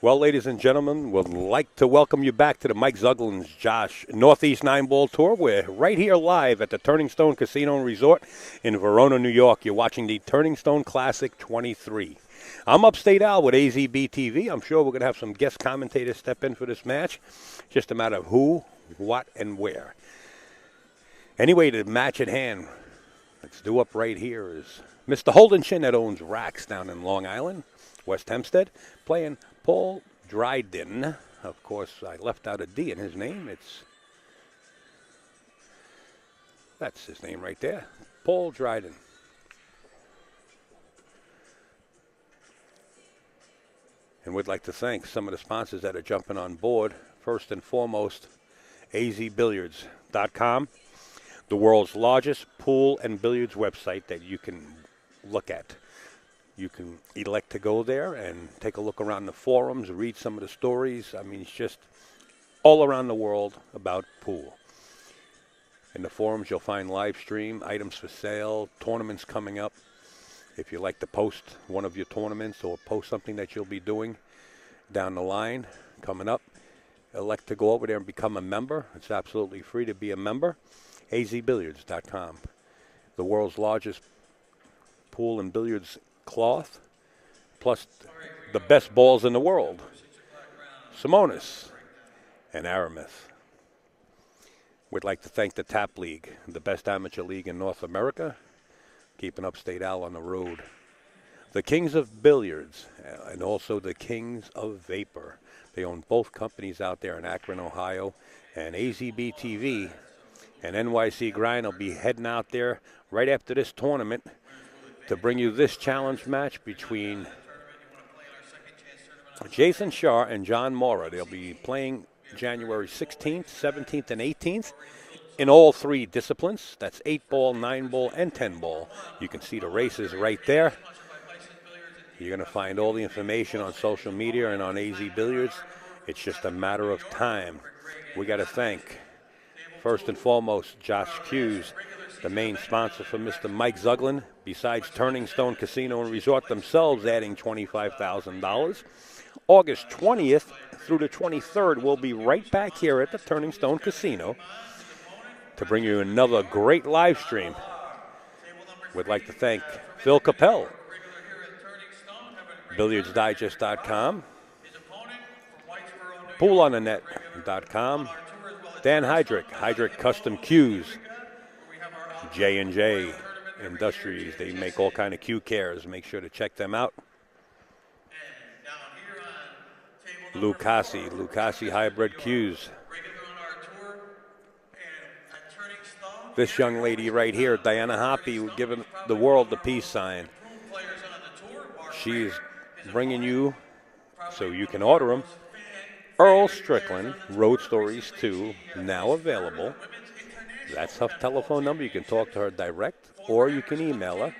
Well, ladies and gentlemen, we'd like to welcome you back to the Mike Zuglin's Josh Northeast 9-Ball Tour. We're right here live at the Turning Stone Casino and Resort in Verona, New York. You're watching the Turning Stone Classic XXIII. I'm Upstate Al with AZB TV. I'm sure we're going to have some guest commentators step in for this match. Just a matter of who, what, and where. Anyway, the match at hand, let's do up right here, is Mr. Holden Chin that owns Racks down in Long Island, West Hempstead, playing Paul Dryden. Of course, I left out a D in his name. That's his name right there, Paul Dryden. And we'd like to thank some of the sponsors that are jumping on board. First and foremost, azbilliards.com, the world's largest pool and billiards website that you can look at. You can elect to go there and take a look around the forums, read some of the stories. I mean, it's just all around the world about pool. In the forums, you'll find live stream, items for sale, tournaments coming up. If you like to post one of your tournaments or post something that you'll be doing down the line coming up, elect to go over there and become a member. It's absolutely free to be a member. azbilliards.com, the world's largest pool and billiards cloth, plus the best balls in the world, Simonis and Aramis. We'd like to thank the TAP League, the best amateur league in North America, keeping Upstate Al on the road. The Kings of Billiards and also the Kings of Vapor. They own both companies out there in Akron, Ohio, and AZB TV and NYC Grind will be heading out there right after this tournament to bring you this challenge match between Jason Shah and John Mora. They'll be playing January 16th, 17th, and 18th in all three disciplines. That's 8-ball, 9-ball, and 10-ball. You can see the races right there. You're going to find all the information on social media and on AZ Billiards. It's just a matter of time. We got to thank, first and foremost, Josh Hughes, the main sponsor for Mr. Mike Zuglin, besides Turning Stone Casino and Resort themselves adding $25,000. August 20th through the 23rd, we'll be right back here at the Turning Stone Casino to bring you another great live stream. We'd like to thank Phil Capel, BilliardsDigest.com, PoolOnTheNet.com, Dan Heydrich Custom Cues, J&J Industries. They make all kind of cue cares. Make sure to check them out. Lucasi Hybrid Cues. This young lady right here, Diana Hoppy, giving the world the peace sign. She's bringing you, so you can order them, Earl Strickland Road Stories 2, now available. That's her telephone number. You can talk to her direct, or you can email her,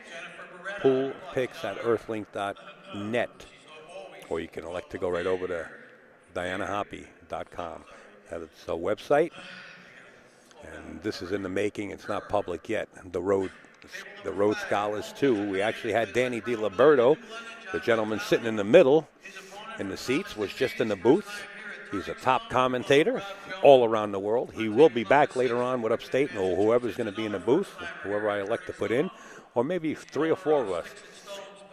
poolpics@earthlink.net, or you can elect to go right over to dianahoppy.com. That's her website, and this is in the making. It's not public yet. The Road Scholars 2. We actually had Danny DiLiberto, the gentleman sitting in the middle in the seats, was just in the booth. He's a top commentator all around the world. He will be back later on with Upstate, or whoever's going to be in the booth, whoever I elect to put in, or maybe 3 or 4 of us.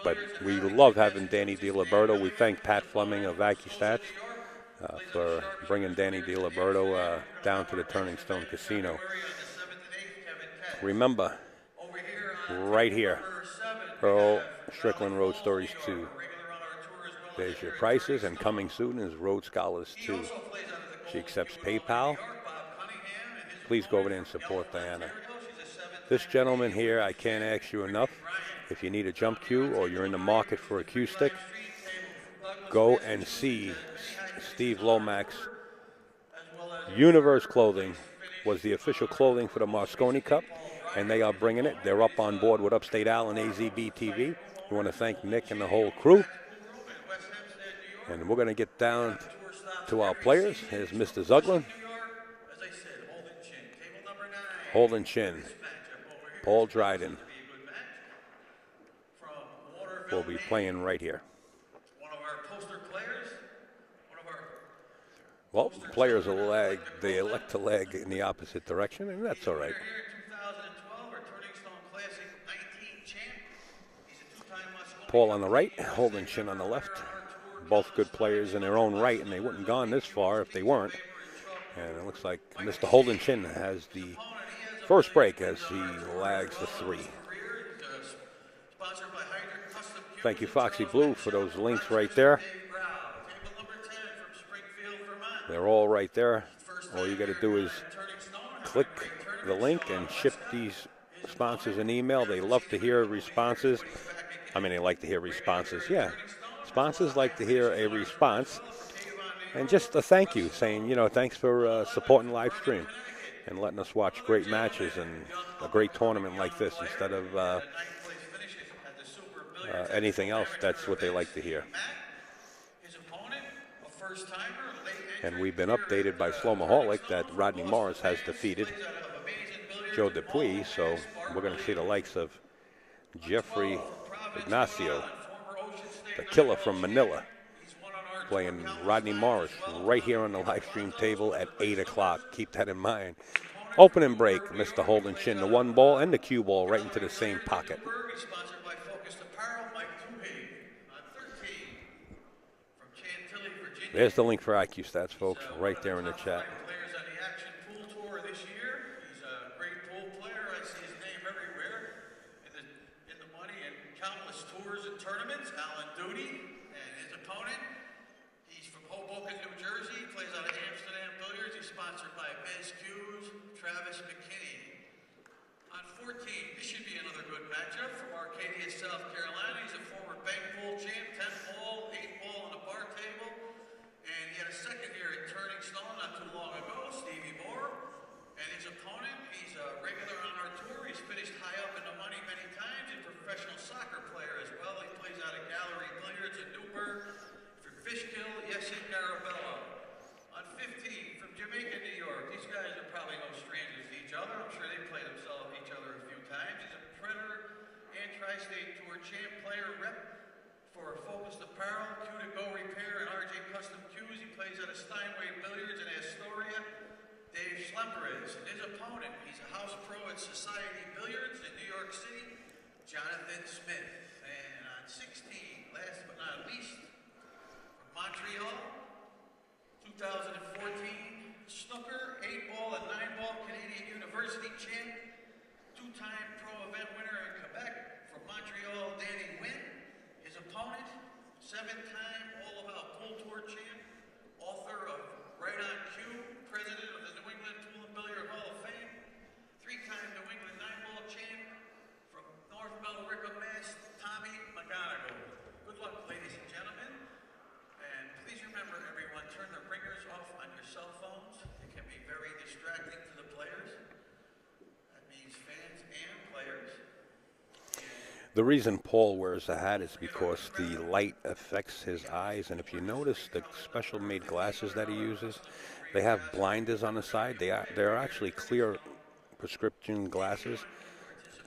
But we love having Danny DiLiberto. We thank Pat Fleming of AccuStats for bringing Danny DiLiberto down to the Turning Stone Casino. Remember, right here, Earl Strickland Road Stories 2. There's your prices, and coming soon is Road Scholars 2. She accepts PayPal. Please go over there and support Diana. This gentleman here, I can't ask you enough. If you need a jump cue or you're in the market for a cue stick, go and see Steve Lomax. Universe Clothing was the official clothing for the Moscone Cup, and they are bringing it. They're up on board with Upstate Al and AZB TV. We want to thank Nick and the whole crew. And we're going to get down to our players. Here's Mr. Zuglin, Holden Chin, Paul Dryden will be playing right here. One of our poster players, Well, the players will lag. They elect to lag in the opposite direction, and that's all right. Here in 2012, our Turning Stone Classic 19 champ. He's a two-time Paul Moscone on Cup the right, Canadian Holden USA Chin on the member, left. player on our tour Both countless good players times, in their Hunter own right, and they Barcelona, wouldn't gone this far if they weren't. Faber, and Chuck And it Moore. looks like Mike Mr. Holden Casey. Chin has His the opponent, he has a first million break as wins on he our tour as lags the well in his 3. career. He's sponsored by Hydra Custom Thank Cues you, and Foxy Charles Blue, for Michelle those from links right Rochester, there. Dave Grau. Table number 10 from Springfield, Vermont. They're all right there. First All time you got to here do is at Turning Stone, having a click great the tournament. link Sean and ship Westcott, these his sponsors an opponent. email. They Haven't love seen to him in a hear couple of years, responses. but he's back I mean, again. they like to hear Great night responses. here at Yeah, Turning Stone. There's a lot sponsors of like high to hear finishes a on our tour as response well from Avon, New and York. just a thank you, Russell saying, Stone, thanks for 11 supporting from live Berlin, stream Connecticut. and letting us watch Another great gentleman, matches and young a great up-and-coming tournament young like this player. instead of He had a ninth place finish at the Super Billiards anything Expo else. That's amateur what they event. like to hear. Steve Mack, his opponent, a first-timer, late And entry we've been here updated by at Turning Slowmaholic Stone that for Rodney Boston Morris has fans. defeated Plays out of Amazing Billiards Joe in Dupuis, Waltham, so Mass. Bart we're going to see the Williams. likes of On 12 Jeffrey from Providence, Rhode Ignacio, Island, former Ocean State the killer nine-ball from champ. Manila, He's won on our tour playing countless Rodney times Morris as well. right here on the Another live stream Alfonso, table those at are 8 base o'clock. numbers. Keep that in mind. His opponent from Opening break, Newburgh, New Mr. York, he Holden plays Chin, the out of one ball and the cue ball right into the Celebrate same Billiards in pocket. Newburgh. He's sponsored by Focused Apparel, Mike Tuhey. On 13 from Chantilly, Virginia. There's the link for IQ Stats, folks, He's right one of there in the top chat. 5 players on the Action Pool Tour this year. He's a great pool player. I see his name everywhere in the money and countless tours and tournaments. Alan Duty and his opponent. He's from Hoboken, New Jersey. He plays out of Amsterdam Billiards. He's sponsored by Biz Hughes, Travis McKinney. On 14, this should be another good matchup from Arcadia, South Carolina. He's a former bank pool champ, 10 ball, 8 ball on the bar table. And he had a second here at Turning Stone not too long ago, Stevie Moore. And his opponent, he's a regular on our tour. He's finished high up in the money many times. He's a professional soccer player as well. He plays out of Gallery Billiards in Newburgh. For Fishkill, Yessi Garabello. On 15, from Jamaica, New York. These guys are probably no strangers to each other. I'm sure they played each other a few times. He's a Predator and Tri-State Tour champ player rep for Focused Apparel, Q2Go Repair, and RJ Custom Cues. He plays at a Steinway Billiards in Astoria. Dave Schlemperis, and his opponent, he's a house pro at Society Billiards in New York City, Jonathan Smith. And on 16, last but not least, from Montreal, 2014, snooker, 8-ball and 9-ball Canadian University champ, 2-time pro event winner in Quebec from Montreal, Danny Wynn. His opponent, 7-time all-about pool tour champ, author of Right on Cue, president of the New England Pool and Billiard Hall of Fame, 3-time New England 9-ball champ from North Billerica, Mass, Tommy McGonigal. Good luck, ladies and gentlemen. And please remember, everyone, turn the ringers off on your cell phones. It can be very distracting to the players. That means fans and players. The reason Paul wears a hat is because the light affects his eyes, and if you notice the special made glasses that he uses, they have blinders on the side. They're actually clear prescription glasses,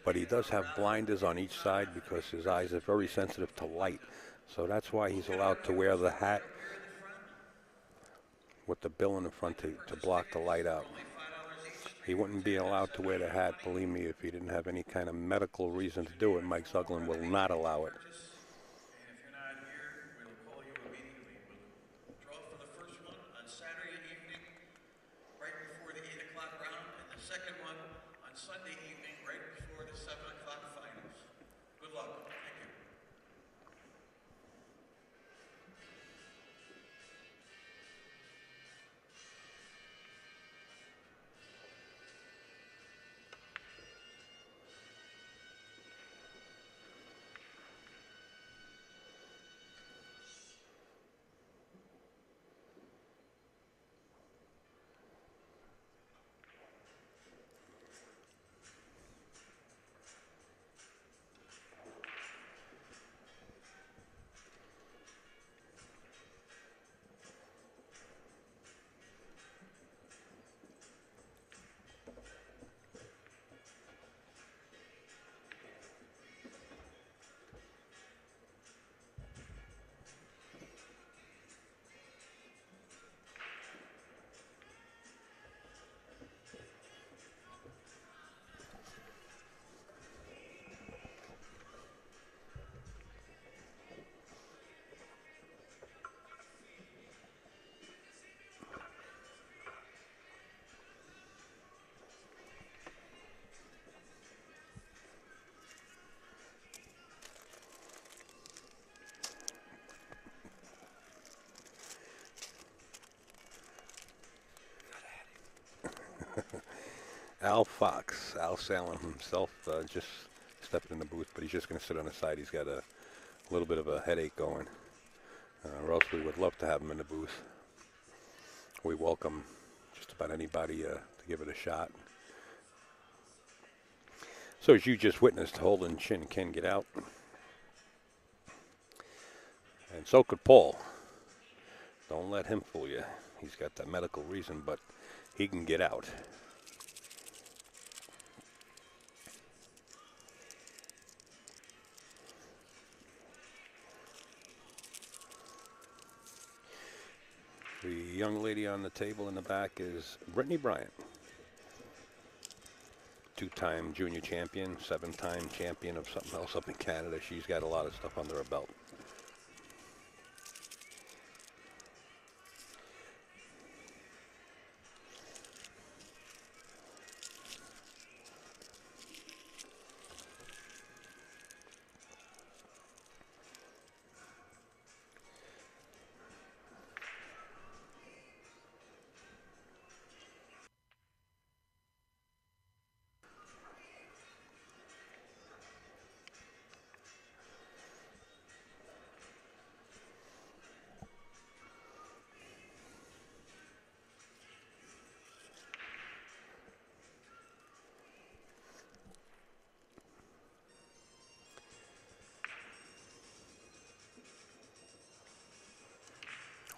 but he does have blinders on each side because his eyes are very sensitive to light. So that's why he's allowed to wear the hat with the bill in the front to block the light out. He wouldn't be allowed to wear the hat, believe me, if he didn't have any kind of medical reason to do it. Mike Zuglin will not allow it. And if you're not here, we'll call you immediately. We'll draw for the first one on Saturday evening, right before the 8 o'clock round, and the second one on Sunday evening, right before the 7 o'clock finals. Good luck. Thank you. Al Fox, Al Salem himself, just stepped in the booth, but he's just going to sit on the side. He's got a little bit of a headache going, or else we would love to have him in the booth. We welcome just about anybody to give it a shot. So as you just witnessed, Holden Chin can get out. And so could Paul. Don't let him fool you. He's got that medical reason, but he can get out. The young lady on the table in the back is Brittany Bryant. Two-time junior champion, 7-time champion of something else up in Canada. She's got a lot of stuff under her belt.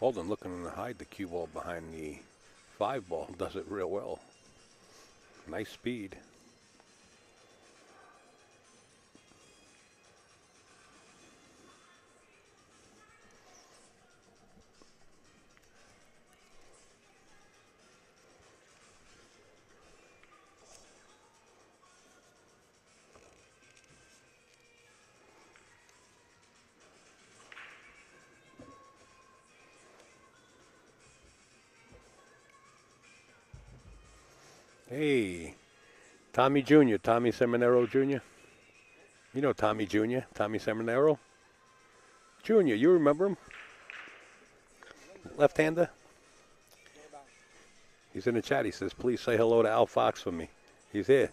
Holden looking to hide the cue ball behind the 5 ball. Does it real well. Nice speed. Hey, Tommy Jr., Tommy Seminaro Jr. You know Tommy Jr., Tommy Seminaro Jr., you remember him? Left-hander? He's in the chat. He says, please say hello to Al Fox for me. He's here.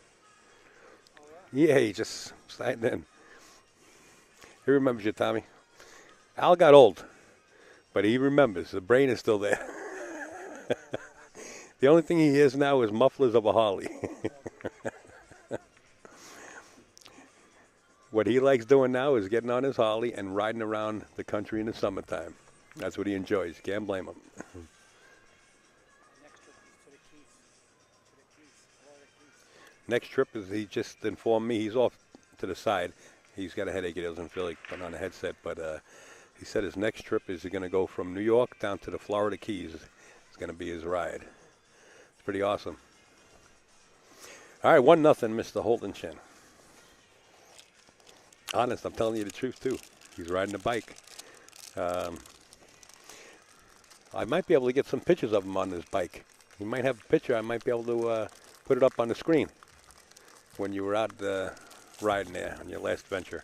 Yeah, he just signed in. He remembers you, Tommy. Al got old, but he remembers. The brain is still there. The only thing he hears now is mufflers of a Harley. What he likes doing now is getting on his Harley and riding around the country in the summertime. That's what he enjoys. Can't blame him. Next trip is, he just informed me, he's off to the side. He's got a headache. He doesn't feel like putting on a headset, but he said his next trip is going to go from New York down to the Florida Keys. It's going to be his ride. It's pretty awesome. All right, 1-0, Mr. Holden Chin. Honest, I'm telling you the truth, too. He's riding a bike. I might be able to get some pictures of him on his bike. He might have a picture. I might be able to put it up on the screen when you were out riding there on your last venture.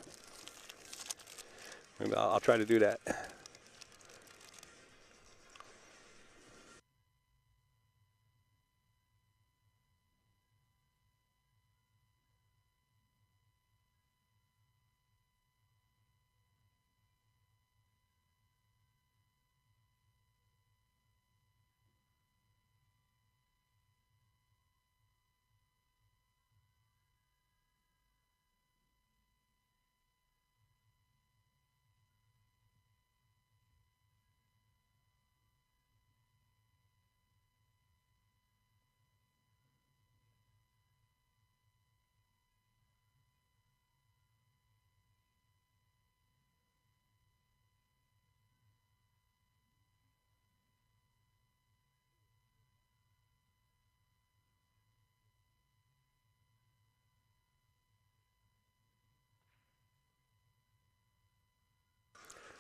Maybe I'll try to do that.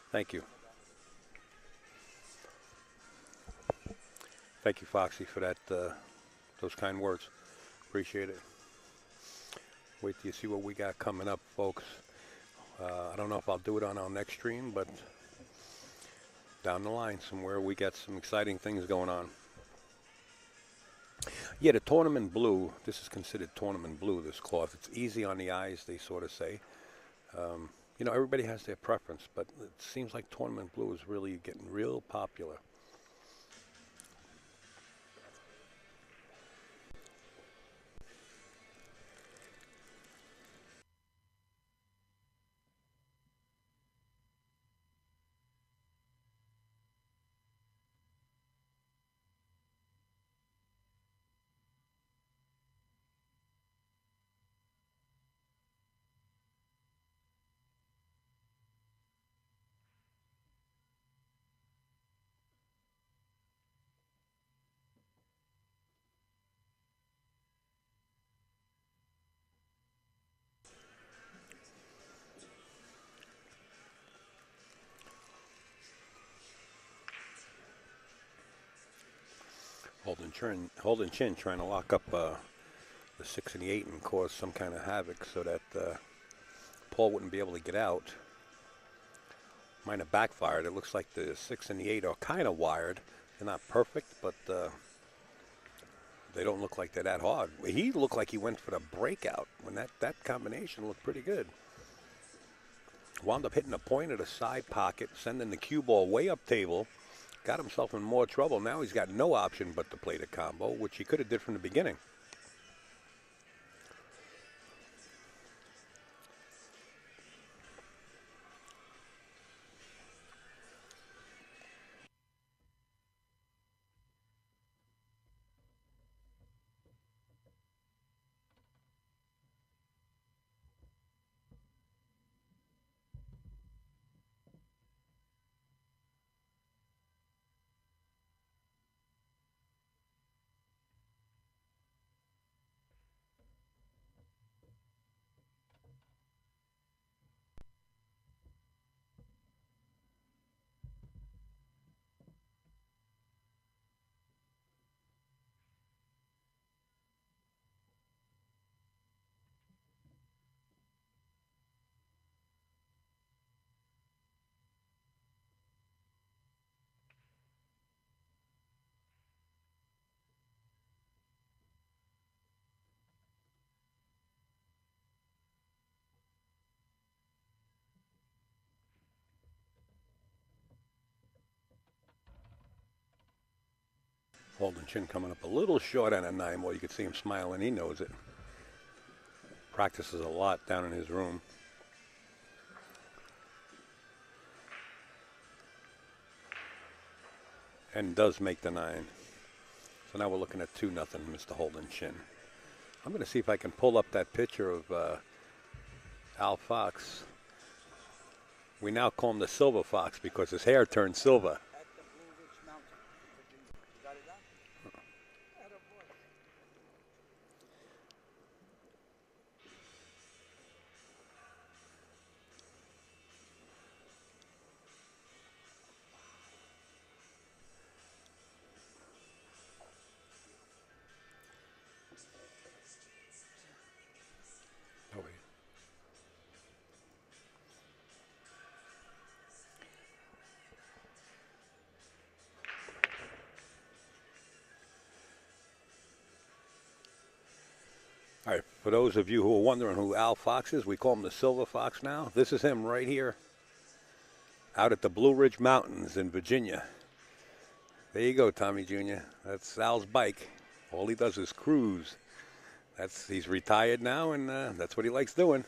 Thank you. Thank you, Foxy, for that those kind words. Appreciate it. Wait till you see what we got coming up, folks. I don't know if I'll do it on our next stream, but down the line somewhere we got some exciting things going on. Yeah, the tournament blue. This is considered tournament blue. This cloth. It's easy on the eyes. They sort of say. You know, everybody has their preference, but it seems like tournament blue is really getting real popular. Holden Chin trying to lock up the 6 and the 8 and cause some kind of havoc so that Paul wouldn't be able to get out. Might have backfired. It looks like the 6 and the 8 are kind of wired. They're not perfect, but they don't look like they're that hard. He looked like he went for the breakout when that combination looked pretty good. Wound up hitting the point of the side pocket, sending the cue ball way up table. Got himself in more trouble. Now he's got no option but to play the combo, which he could have did from the beginning. Holden Chin coming up a little short on a 9 ball. You could see him smiling. He knows it. Practices a lot down in his room. And does make the 9. So now we're looking at 2-0, Mr. Holden Chin. I'm going to see if I can pull up that picture of Al Fox. We now call him the Silver Fox because his hair turned silver. Oh, wait. All right, for those of you who are wondering who Al Fox is, we call him the Silver Fox now. This is him right here out at the Blue Ridge Mountains in Virginia. There you go, Tommy Jr. That's Al's bike. All he does is cruise. He's retired now, and that's what he likes doing.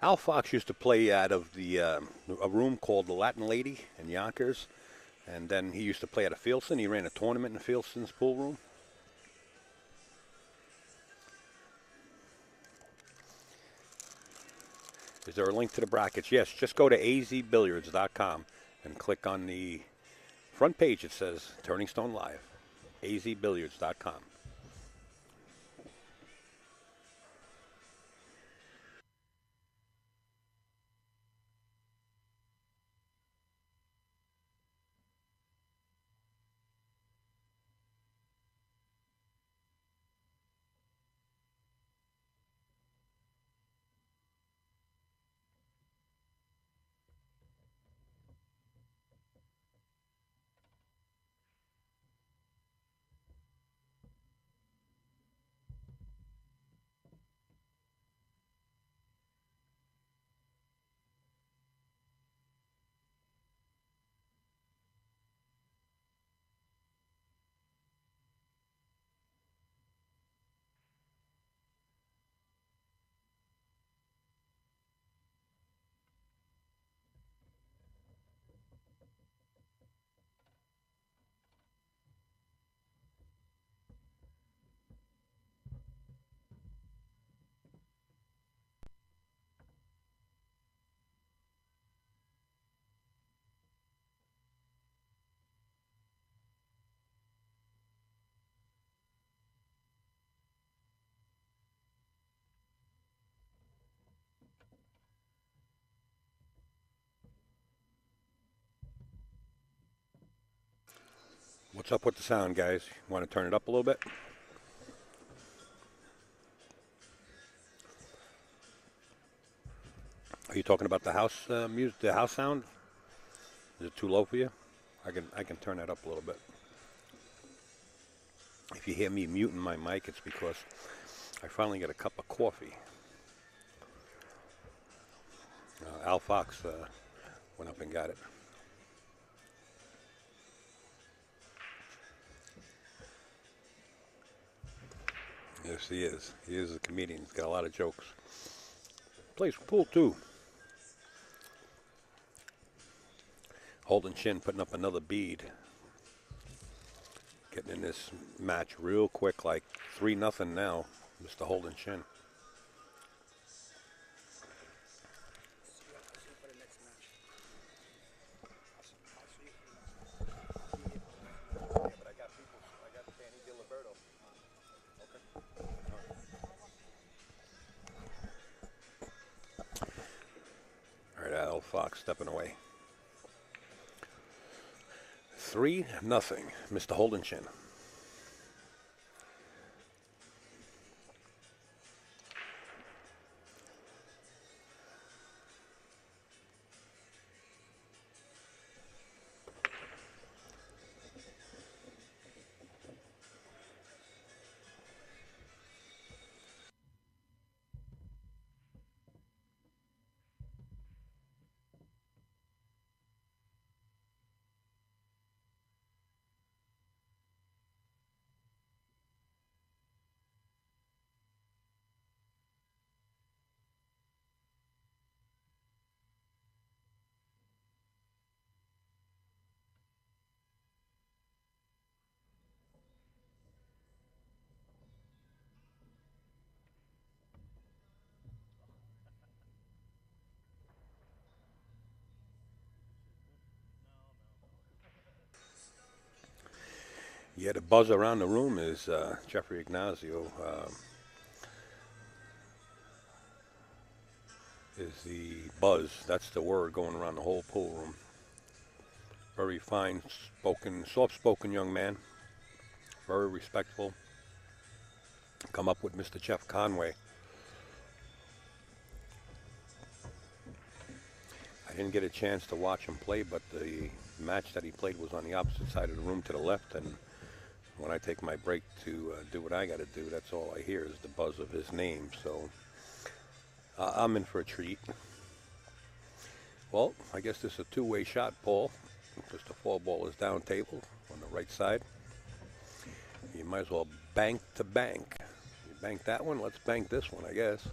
Al Fox used to play out of a room called the Latin Lady in Yonkers, and then he used to play at a Fieldston. He ran a tournament in Fieldston's pool room. Is there a link to the brackets? Yes, just go to azbilliards.com and click on the front page. It says Turning Stone Live, azbilliards.com. What's up with the sound, guys? Want to turn it up a little bit? Are you talking about the house music, the house sound? Is it too low for you? I can turn that up a little bit. If you hear me muting my mic, it's because I finally got a cup of coffee. Al Fox went up and got it. Yes, he is. He is a comedian. He's got a lot of jokes. Plays pool too. Holden Chin putting up another bead. Getting in this match real quick, like 3-0 now, Mr. Holden Chin. All right, Al Fox stepping away. 3-0, Mr. Holden Chin. Yeah, the buzz around the room is Jeffrey Ignacio is the buzz. That's the word going around the whole pool room. Very fine spoken, soft-spoken young man. Very respectful. Come up with Mr. Jeff Conway. I didn't get a chance to watch him play, but the match that he played was on the opposite side of the room to the left, and when I take my break to do what I got to do, that's all I hear is the buzz of his name. So I'm in for a treat. Well, I guess this is a two-way shot, Paul. Just the 4-ball is down table on the right side. You might as well bank to bank. You bank that one, let's bank this one, I guess.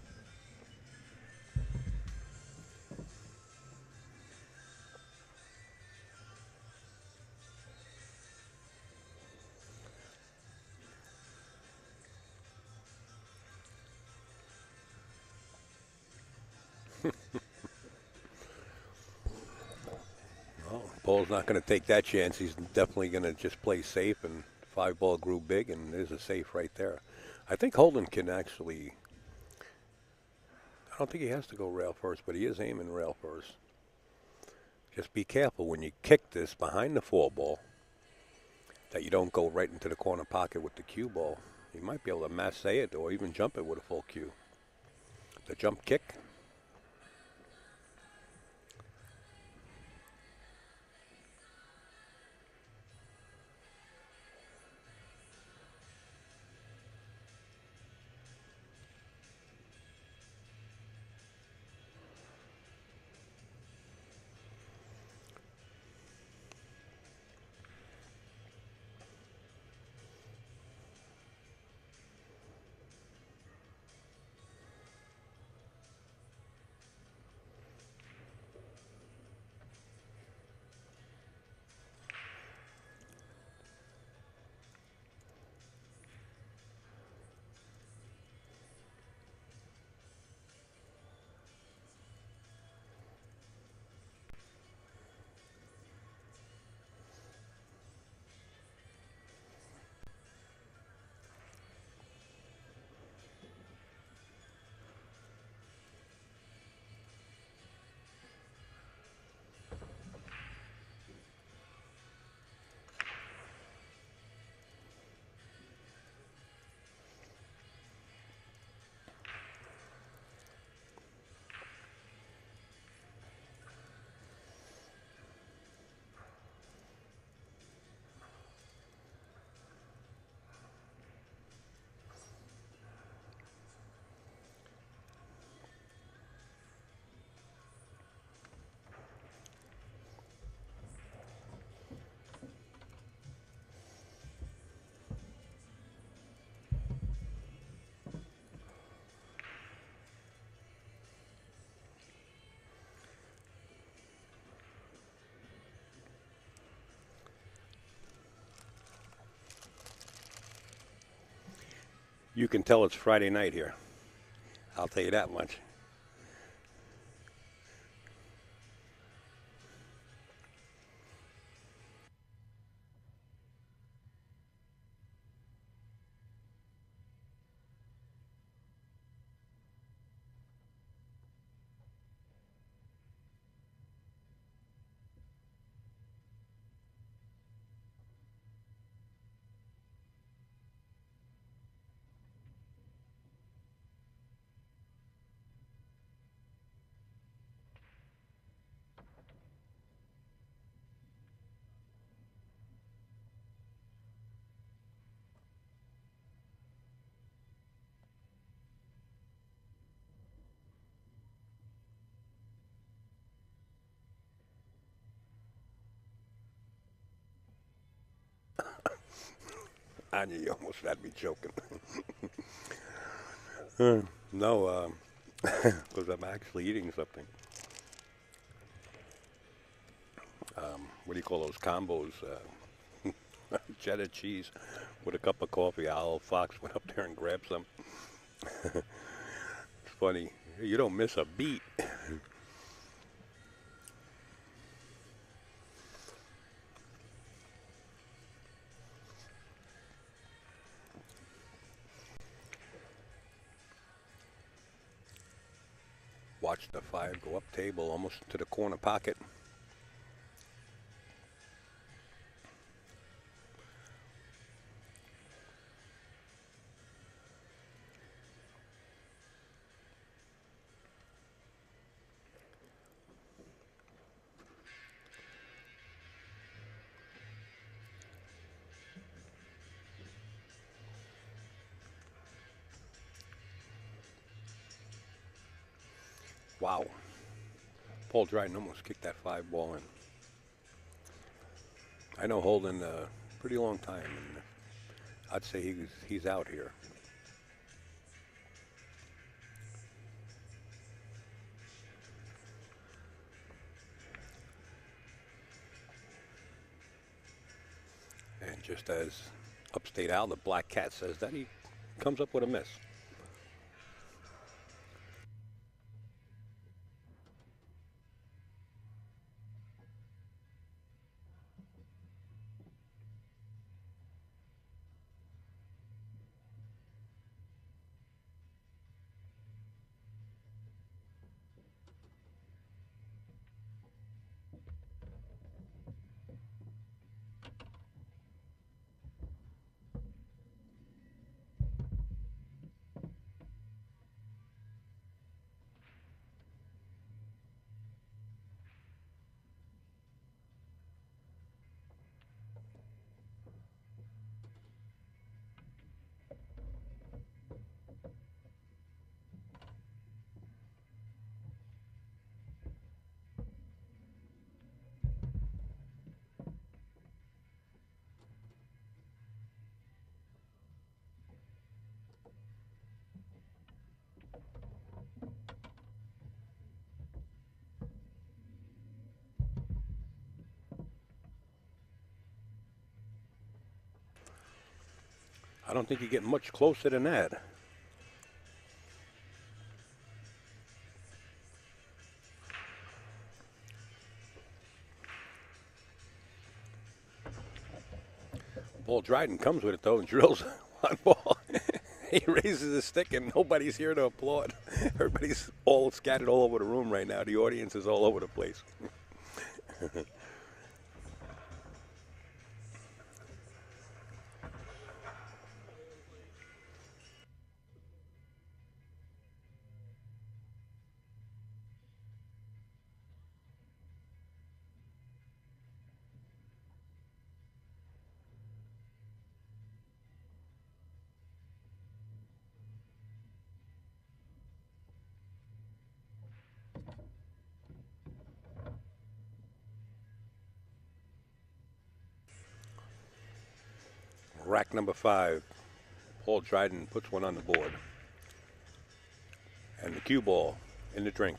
Well, Paul's not going to take that chance. He's definitely going to just play safe, and 5-ball grew big, and there's a safe right there. I think Holden can actually, I don't think he has to go rail first, but he is aiming rail first. Just be careful when you kick this behind the 4-ball that you don't go right into the corner pocket with the cue ball. You might be able to masse it or even jump it with a full cue. The jump kick. You can tell it's Friday night here. I'll tell you that much. Anya, you almost had me joking. No, because I'm actually eating something. What do you call those combos? Cheddar cheese with a cup of coffee. Owl Fox went up there and grabbed some. It's funny. You don't miss a beat. Watch the five go up table almost to the corner pocket. Wow. Paul Dryden almost kicked that five ball in. I know Holden a pretty long time, and I'd say he's out here. And just as Upstate Al, the Black Cat, says that, he comes up with a miss. I don't think you get much closer than that. Paul Dryden comes with it, though, and drills one ball. He raises his stick, and nobody's here to applaud. Everybody's all scattered all over the room right now. The audience is all over the place. Rack number 5. Paul Dryden puts one on the board. And the cue ball in the drink.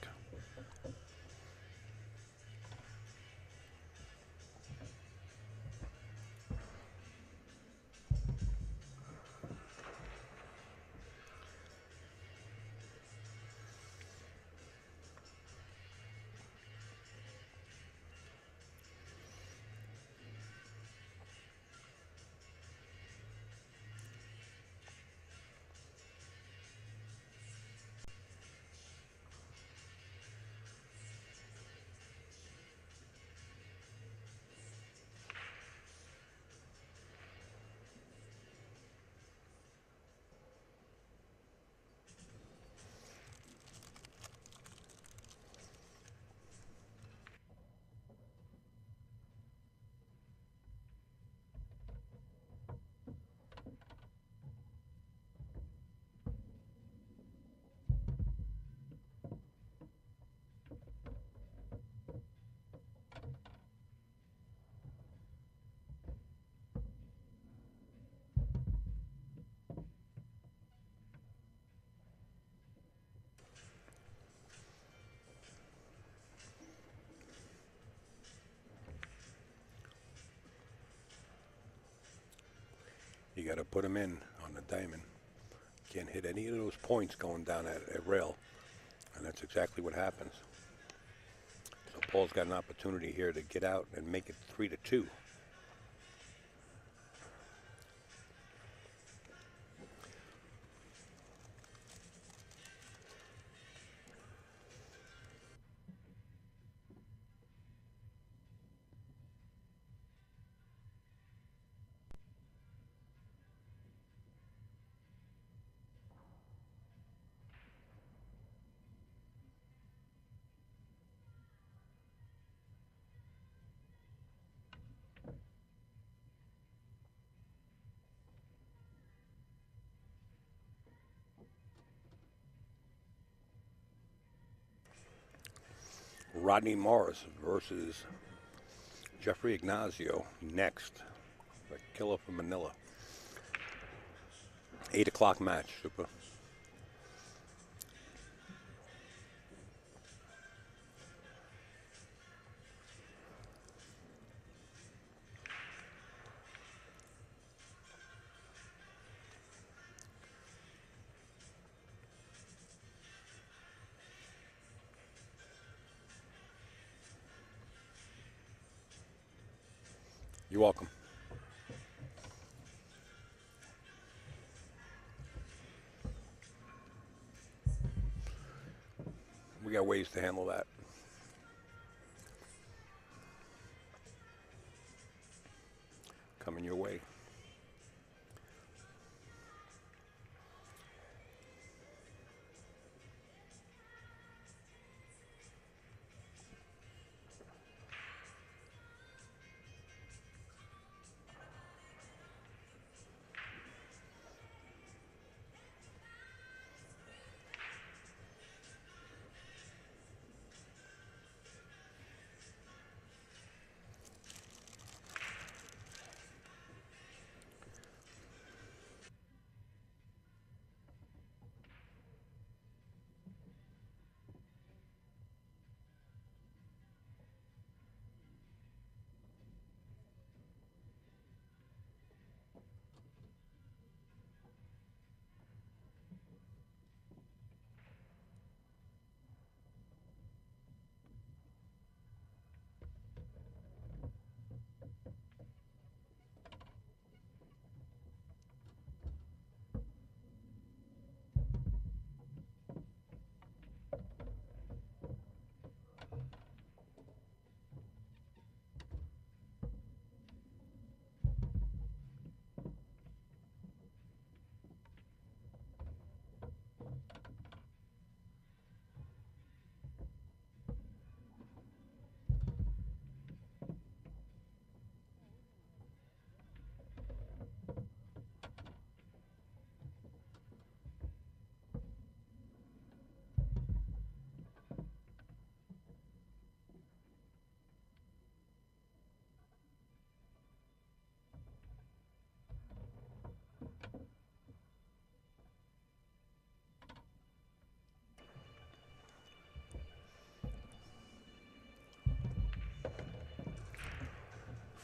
got to put them in on the diamond. Can't hit any of those points going down that rail. And that's exactly what happens. So Paul's got an opportunity here to get out and make it 3-2. Rodney Morris versus Jeffrey Ignacio next. The killer from Manila. 8 o'clock match, Super. You're welcome. We got ways to handle that. Coming your way.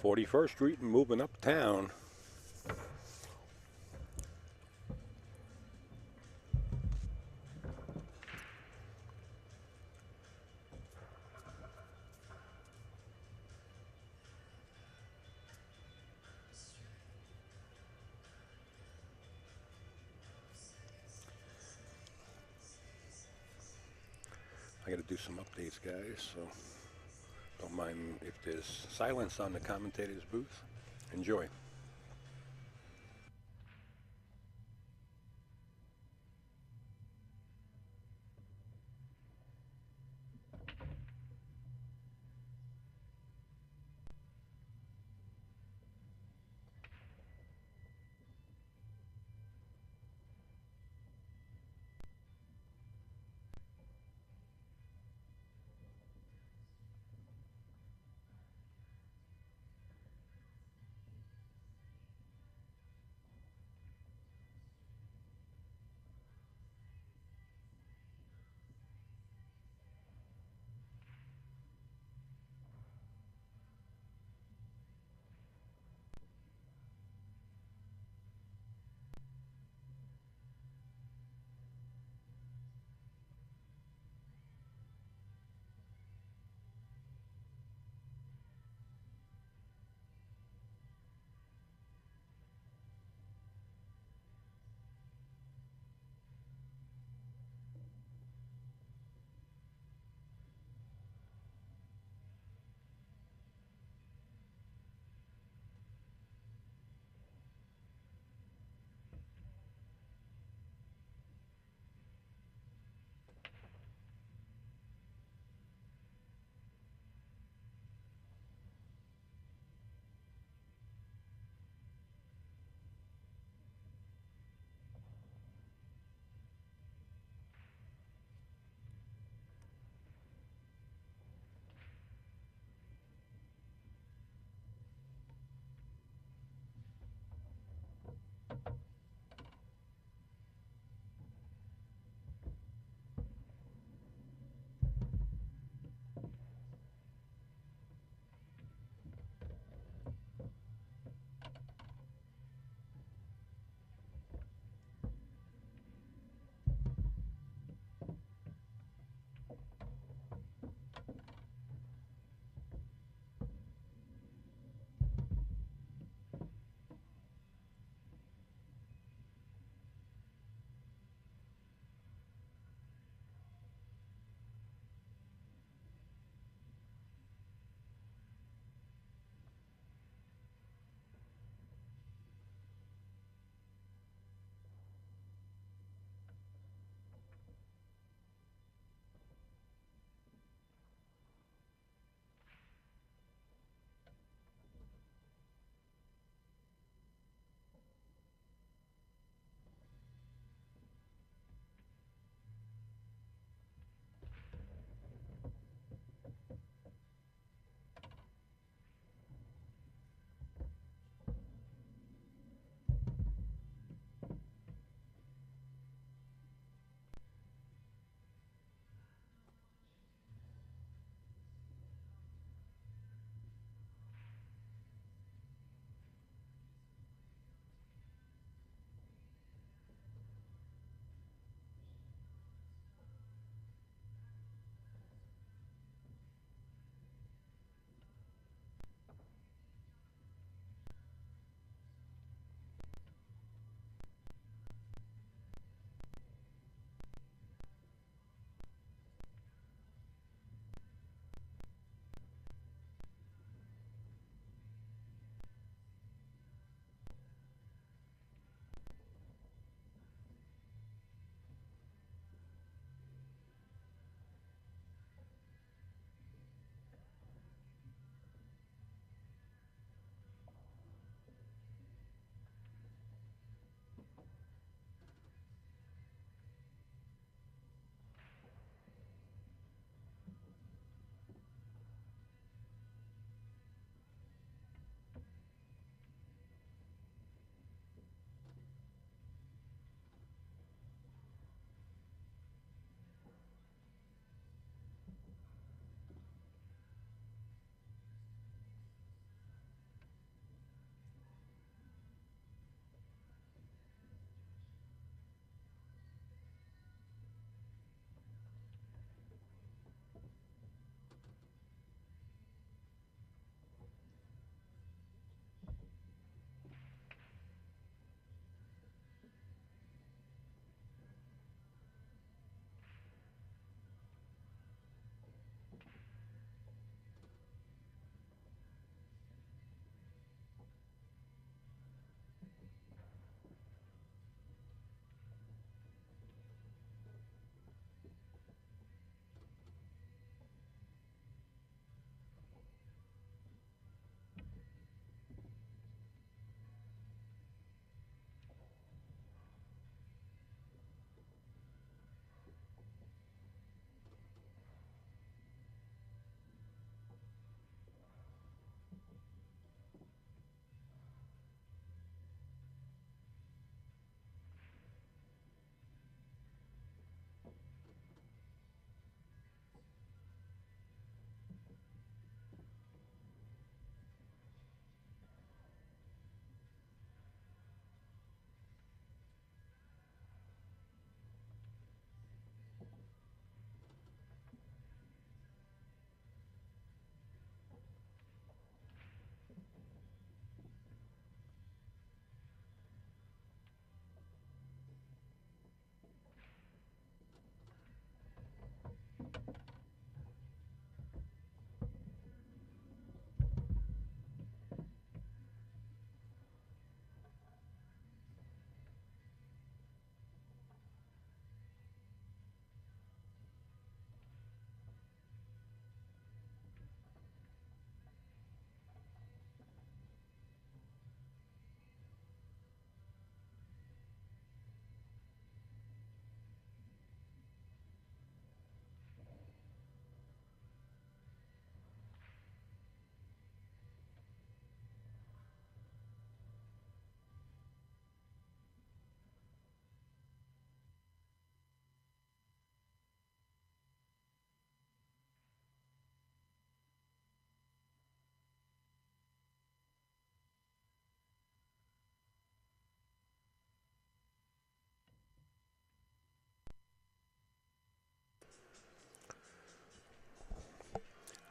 "41st Street and moving uptown." I got to do some updates, guys, so don't mind if there's silence on the commentator's booth. Enjoy.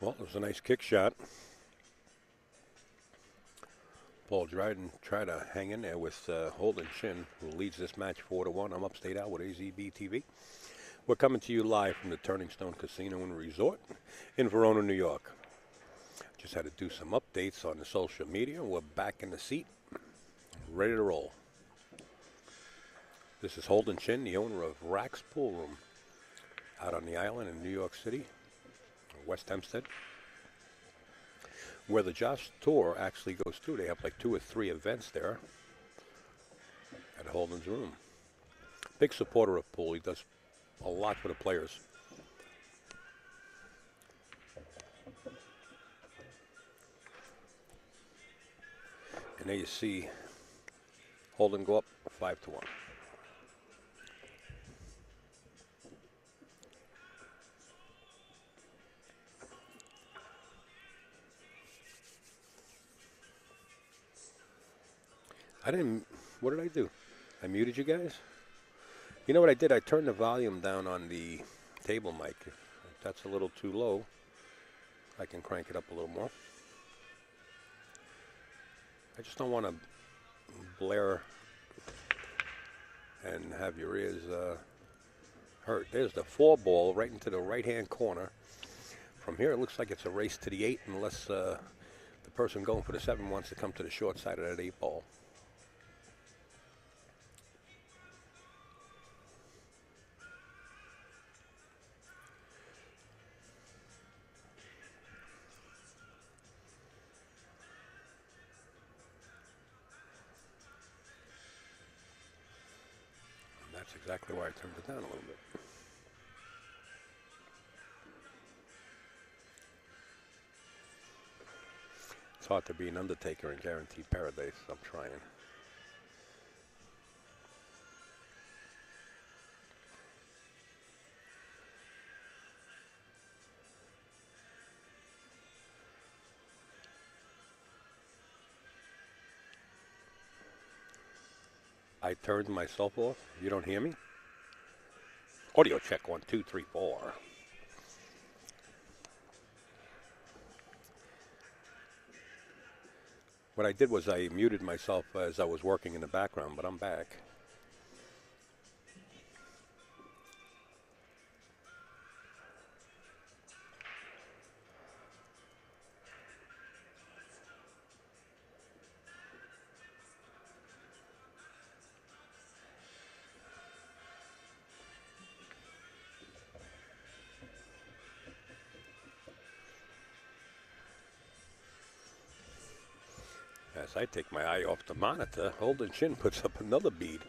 Well, it was a nice kick shot. Paul Dryden tried to hang in there with Holden Chin, who leads this match 4-1. I'm Upstate Al with AZB TV. We're coming to you live from the Turning Stone Casino and Resort in Verona, New York. Just had to do some updates on the social media. We're back in the seat, ready to roll. This is Holden Chin, the owner of Rack's Pool Room, out on the island in New York City, West Hempstead, where the Josh Tour actually goes to. They have like 2 or 3 events there at Holden's room. Big supporter of pool. He does a lot for the players. And there you see Holden go up 5-1. What did I do? I muted you guys? You know what I did? I turned the volume down on the table mic. If that's a little too low, I can crank it up a little more. I just don't want to blare and have your ears hurt. There's the 4 ball right into the right-hand corner. From here, it looks like it's a race to the 8 unless the person going for the 7 wants to come to the short side of that 8 ball. That's exactly why I turned it down a little bit. It's hard to be an undertaker in Guaranteed Paradise. I'm trying. I turned myself off. You don't hear me? Audio check 1, 2, 3, 4. What I did was I muted myself as I was working in the background, but I'm back. As I take my eye off the monitor, Holden Chin puts up another bead.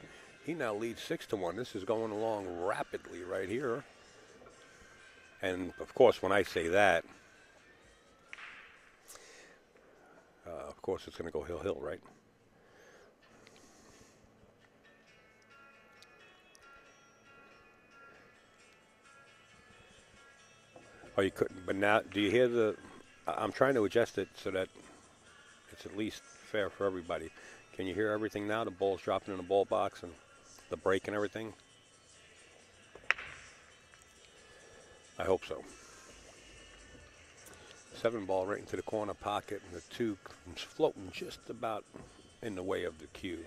He now leads 6-1. This is going along rapidly right here. And, of course, when I say that, of course it's going to go hill-hill, right? Oh, you couldn't. But now, do you hear the... I'm trying to adjust it so that it's at least fair for everybody. Can you hear everything now? The ball's dropping in the ball box and the break and everything? I hope so. 7 ball right into the corner pocket, and the 2 comes floating just about in the way of the cue.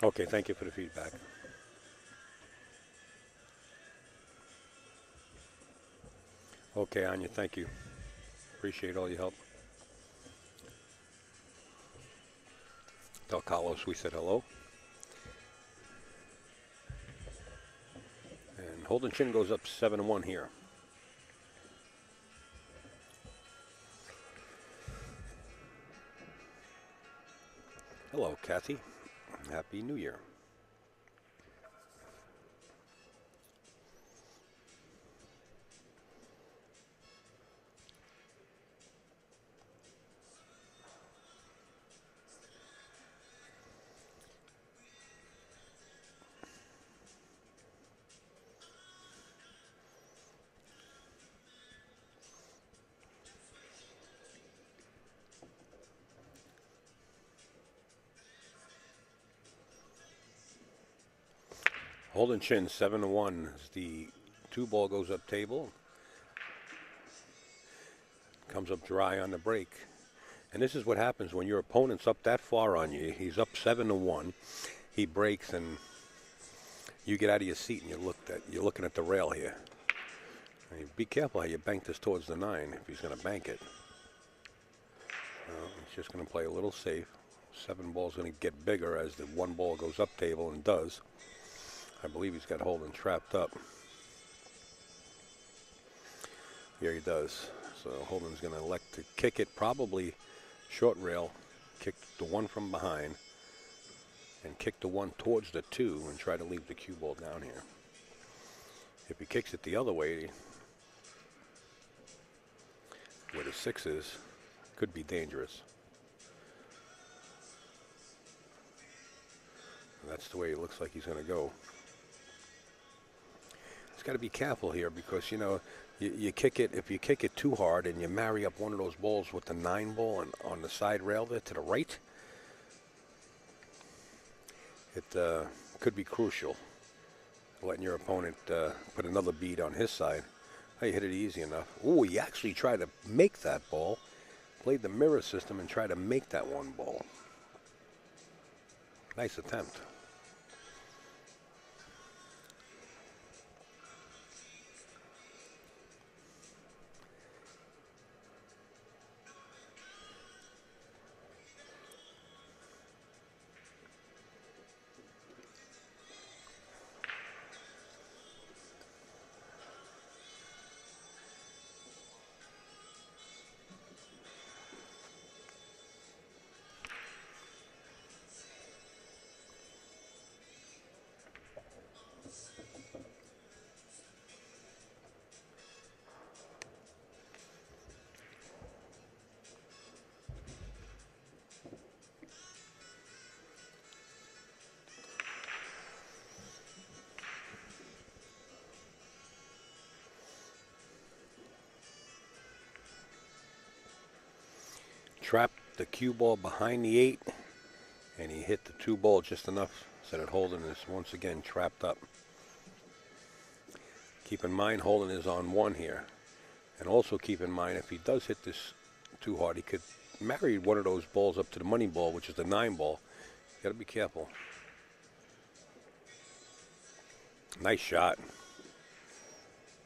Okay, thank you for the feedback. Okay, Anya, thank you. Appreciate all your help. Tell Carlos we said hello. And Holden Chin goes up 7-1 here. Hello, Kathy. Happy New Year. Holden Chin 7-1 as the 2 ball goes up table. Comes up dry on the break. And this is what happens when your opponent's up that far on you. He's up 7-1. He breaks and you get out of your seat and you're looking at the rail here. I mean, be careful how you bank this towards the 9 if he's going to bank it. He's just going to play a little safe. 7 ball's going to get bigger as the 1 ball goes up table and does. I believe he's got Holden trapped up. Here he does. So Holden's going to elect to kick it, probably short rail, kick the 1 from behind, and kick the 1 towards the 2 and try to leave the cue ball down here. If he kicks it the other way, where the 6 is, could be dangerous. And that's the way it looks like he's going to go. He's got to be careful here because, you know, you kick it, if you kick it too hard and you marry up one of those balls with the 9 ball and on the side rail there to the right, it could be crucial, letting your opponent put another bead on his side. He hit it easy enough. Ooh, he actually tried to make that ball, played the mirror system and tried to make that 1 ball. Nice attempt. Trapped the cue ball behind the 8, and he hit the 2 ball just enough so that Holden is once again trapped up. Keep in mind Holden is on 1 here. And also keep in mind if he does hit this too hard, he could marry one of those balls up to the money ball, which is the 9 ball. You got to be careful. Nice shot.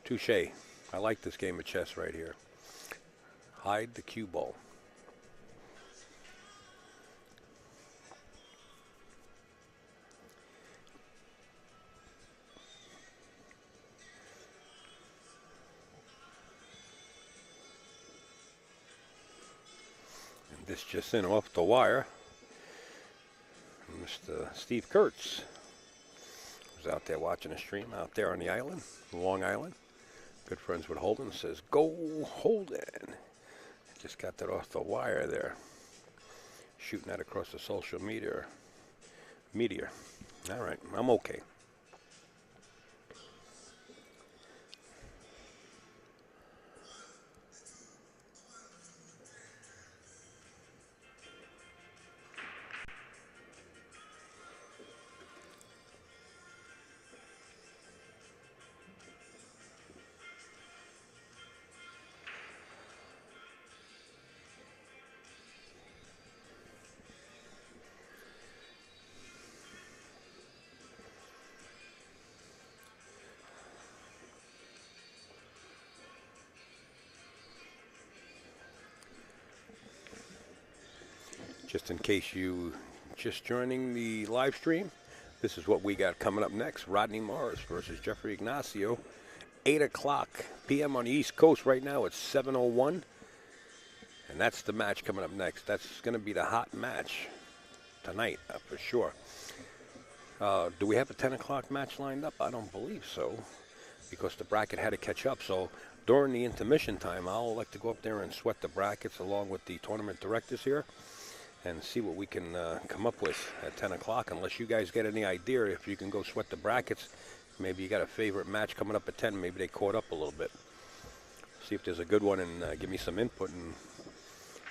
Touche. I like this game of chess right here. Hide the cue ball. This just in off the wire. Mr. Steve Kurtz was out there watching a stream out there on the island, Long Island. Good friends with Holden. Says, "Go Holden." Just got that off the wire there. Shooting that across the social media. All right, I'm okay. Just in case you just joining the live stream, this is what we got coming up next. Rodney Morris versus Jeffrey Ignacio. 8 o'clock p.m. on the East Coast. Right now it's 7:01. And that's the match coming up next. That's going to be the hot match tonight for sure. Do we have a 10 o'clock match lined up? I don't believe so, because the bracket had to catch up. So during the intermission time, I'll like to go up there and sweat the brackets along with the tournament directors here and see what we can come up with at 10 o'clock. Unless you guys get any idea if you can go sweat the brackets. Maybe you got a favorite match coming up at 10. Maybe they caught up a little bit. See if there's a good one and give me some input, and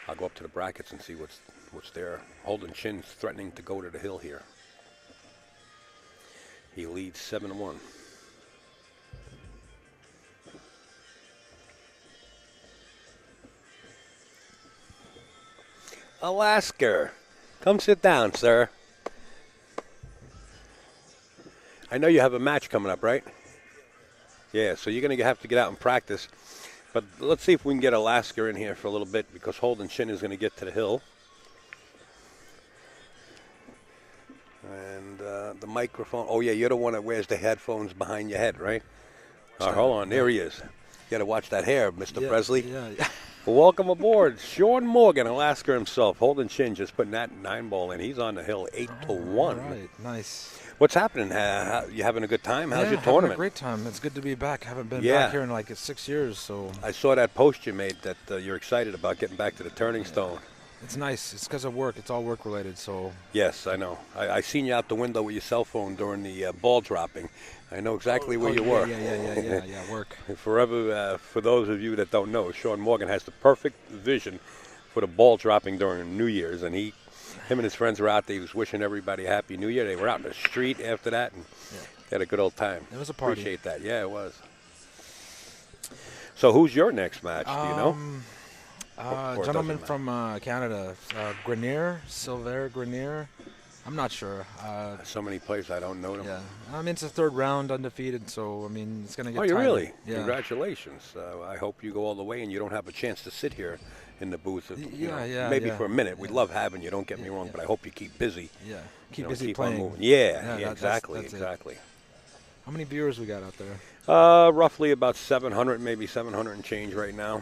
I'll go up to the brackets and see what's there. Holden Chin's threatening to go to the hill here. He leads 7-1. Alaska, come sit down, sir. I know you have a match coming up, right? Yeah, so you're going to have to get out and practice. But let's see if we can get Alaska in here for a little bit, because Holden Chin is going to get to the hill. And the microphone. Oh, yeah, you're the one that wears the headphones behind your head, right? Hold on. There he is. You got to watch that hair, Mr. Presley. Yeah. Well, welcome aboard. Sean Morgan, Alaska himself. Holden Chin just putting that 9-ball in. He's on the hill 8-1. All right, nice. What's happening? You having a good time? How's your tournament? Having a great time. It's good to be back. Haven't been back here in like 6 years. So I saw that post you made that you're excited about getting back to the Turning Stone. It's nice. It's because of work. It's all work related. So yes, I know. I seen you out the window with your cell phone during the ball dropping. I know exactly where you were. Yeah. Work. Forever, for those of you that don't know, Sean Morgan has the perfect vision for the ball dropping during New Year's, and him and his friends were out there. He was wishing everybody Happy New Year. They were out in the street after that, and had a good old time. It was a party. Appreciate that. Yeah, it was. So who's your next match? Do you know? Gentleman from Canada, Sylvain Grenier. I'm not sure. So many players, I don't know them. Yeah, I mean, it's the third round, undefeated, so, I mean, it's going to get Oh, you tighter. really? Yeah. Congratulations. I hope you go all the way and you don't have a chance to sit here in the booth. Maybe yeah. for a minute. We'd love having you, don't get me wrong, but I hope you keep busy. Yeah, keep busy on playing. moving. Yeah, that's exactly. How many viewers we got out there? Roughly about 700, maybe 700 and change right now.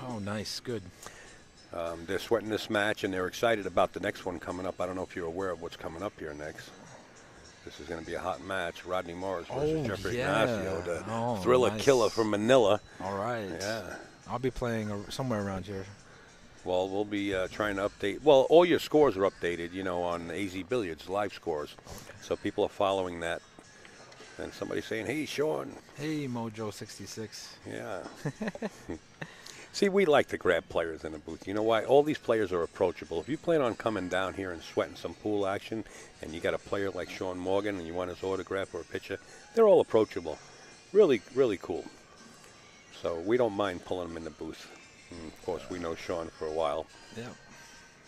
Oh, nice. Good. They're sweating this match, and they're excited about the next one coming up. I don't know if you're aware of what's coming up here next. This is going to be a hot match. Rodney Morris versus Jeffrey Ignacio, the thriller killer from Manila. All right. Yeah. I'll be playing somewhere around here. Well, we'll be trying to update. Well, all your scores are updated, on AZ Billiards, live scores. Okay. So people are following that. And somebody's saying, hey, Sean. Hey, Mojo66. Yeah. See, we like to grab players in the booth. You know why? All these players are approachable. If you plan on coming down here and sweating some pool action, and you got a player like Sean Morgan and you want his autograph or a picture, they're all approachable. Really, really cool. So we don't mind pulling them in the booth. And of course, we know Sean for a while. Yeah.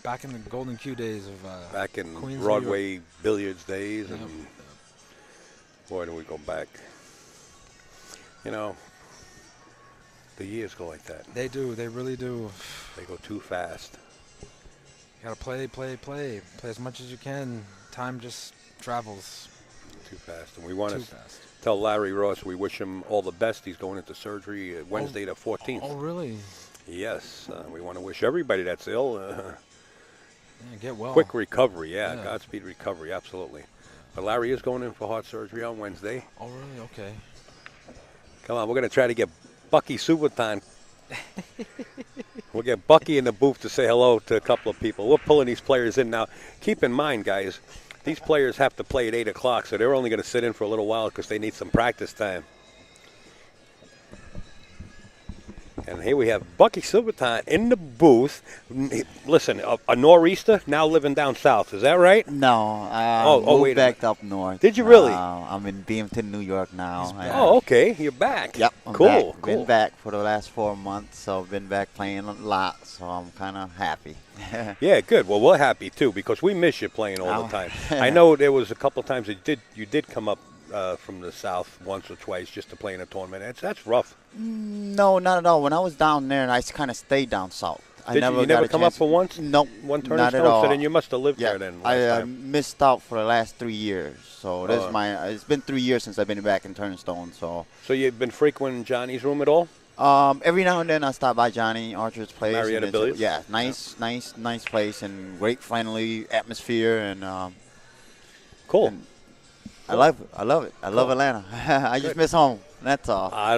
Back in the golden Q days of back in Queens, Broadway billiards days, and boy, do we go back. The years go like that. They do. They really do. They go too fast. You got to play. Play as much as you can. Time just travels. Too fast. And we want to tell Larry Ross we wish him all the best. He's going into surgery Wednesday the 14th. Oh, really? Yes. We want to wish everybody that's ill get well. Quick recovery. Yeah, Godspeed recovery. Absolutely. But Larry is going in for heart surgery on Wednesday. Oh, really? Okay. Come on. We're going to try to get Bucky Subotan. We'll get Bucky in the booth to say hello to a couple of people. We're pulling these players in now. Keep in mind, guys, these players have to play at 8 o'clock, so they're only going to sit in for a little while because they need some practice time. And here we have Bucky Silverton in the booth. Listen, a nor'easter, now living down south. Is that right? No, I moved back up north. Did you really? I'm in Binghamton, New York now. Oh, okay. You're back. Yep. I'm cool. Back. Been back for the last 4 months, so I've been back playing a lot, so I'm kind of happy. Yeah, good. Well, we're happy, too, because we miss you playing all the time. I know there was a couple of times that you did come up from the south once or twice just to play in a tournament. That's rough. No, not at all. When I was down there, I kind of stayed down south. I Did never you got never a come chance. up for once? Nope, One Turning not at Stone? all. So then you must have lived Yeah, there then last I time. missed out for the last 3 years. So this Oh. is my. It's been 3 years since I've been back in Turning Stone. So So you've been frequenting Johnny's room at all? every now and then I stop by Johnny Archer's place. Marietta and it's- Billiards? Yeah, nice place and great friendly atmosphere and. Cool. And I love it. I love Atlanta. I just miss home. That's all. I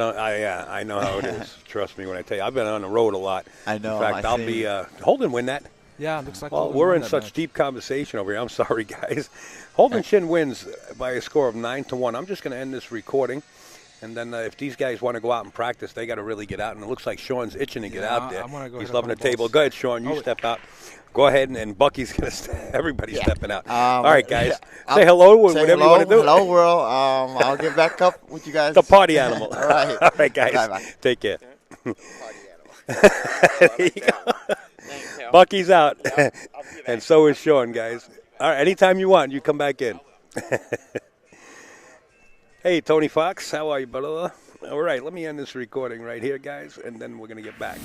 know how it is. Trust me when I tell you. I've been on the road a lot. I know, In fact, I I'll see. be Holden win that. Yeah, it looks like. Well, Holden we're won in that such match. deep conversation over here. I'm sorry, guys. Holden Chin wins by a score of 9-1. I'm just going to end this recording. And then if these guys want to go out and practice, they got to really get out. And it looks like Sean's itching to get Yeah, out there. I wanna go He's hit a loving the couple table. balls. Go ahead, Sean. You Oh, step out. Go ahead, and Bucky's going to everybody's stepping out. All right, guys. I'll Say hello, say whatever hello, you want to do. Hello, world. I'll get back up with you guys. The party animal. All right. All right, guys. Bye-bye. Take care. There you go. Bucky's out. And so is Sean, guys. All right, anytime you want, you come back in. Hey, Tony Fox, how are you, brother? All right, let me end this recording right here, guys, and then we're going to get back.